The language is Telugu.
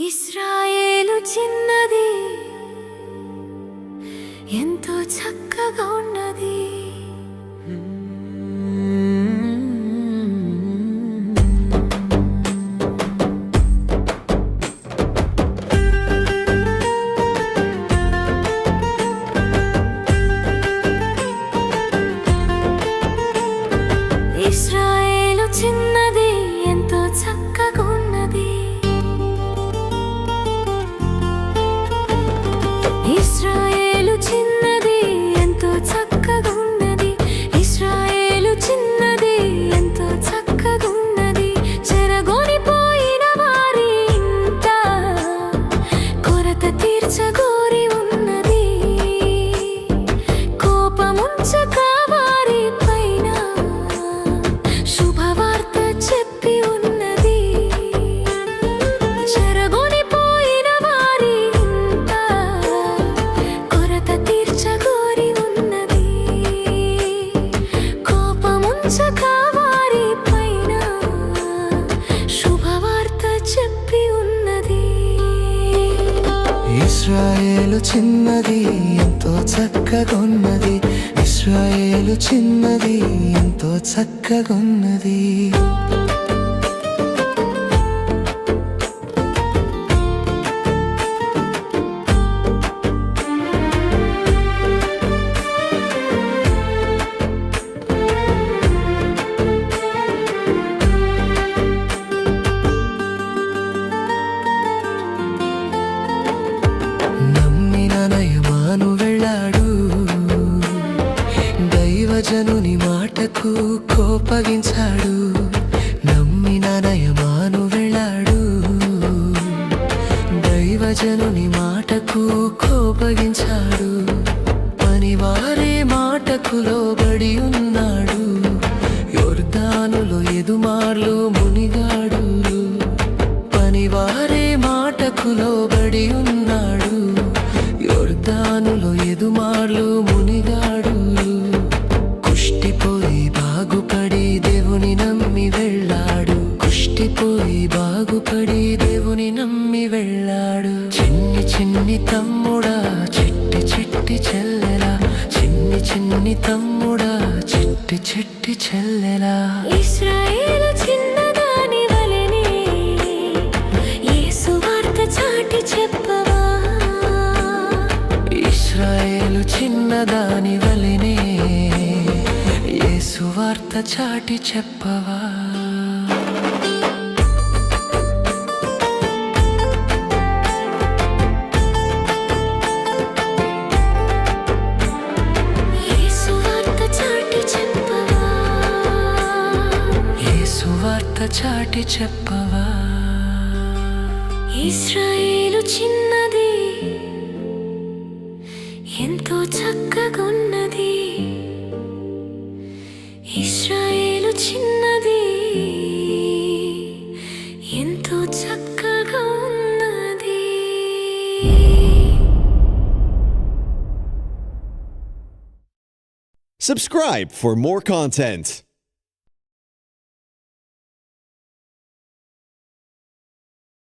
ఇశ్రాయేలు చిన్నది, ఎంతో చక్కగా ఉన్నది. ఇశ్రాయేలు చిన్నది, ఎంతో చక్కగా ఉన్నది. ఇశ్రాయేలు చిన్నది, ఎంతో చక్కగా ఉన్నది. ఇశ్రాయేలు చిన్నది, ఎంతో చక్కగా ఉన్నది. చెరగొనిపోయిన వారి ఇంట కొరత తీర్చగోరి ఉన్నది. కోపముంచక వారి పైన శుభవార్త చెప్పి ఉన్నది. చెరగొనిపోయిన వారి ఇంట కొరత తీర్చగోరి ఉన్నది. కోపముంచక వారి పైన శుభవార్త చెప్పి ఉన్నది. ఇశ్రాయేలు చిన్నది, ఎంతో చక్కగొన్నది. ఇశ్రాయేలు చిన్నది, ఎంతో చక్కగొన్నది. నమ్మిన నయమాను వెళ్ళాడు, దైవజనుని మాటకు కోపగించాడు. నమ్మిన నయమాను వెళ్ళాడు, దైవజనుని మాటకు కోపగించాడు. పనివారే మాటకు లోబడి ఉన్నాడు, యొర్దానులో ఎదుమార్లు మునిగాడు. పనివారే మాటకు లోబడి ఉన్నాడు, యొర్దానులో ఎదుమార్లు మునిగాడు. కుష్టిపోయి బాగుపడి దేవుని నమ్మి వెళ్ళాడు. కుష్టిపోయి బాగుపడి దేవుని నమ్మి వెళ్ళాడు. చిన్ని చిన్ని తమ్ముడా, చిట్టి చిట్టి చెల్లెలా. చిన్ని చిన్ని తమ్ముడా, చిట్టి చిట్టి చెల్లెలా. ఇశ్రాయేలు చిన్నదాని వలెనే యేసు వార్త చాటి చెప్పవా. ఇశ్రాయేలు చిన్నదాని వలెనే యేసు వార్త చాటి చెప్పవా. యేసు వార్త చాటి చెప్పవా. యేసు వార్త చాటి చెప్పవా. ఇశ్రాయేలు చిన్నది, ఎంతో చక్కగా ఉన్నది. ఇశ్రాయేలు చిన్నది, ఎంతో చక్కగా ఉన్నది. Subscribe for more content.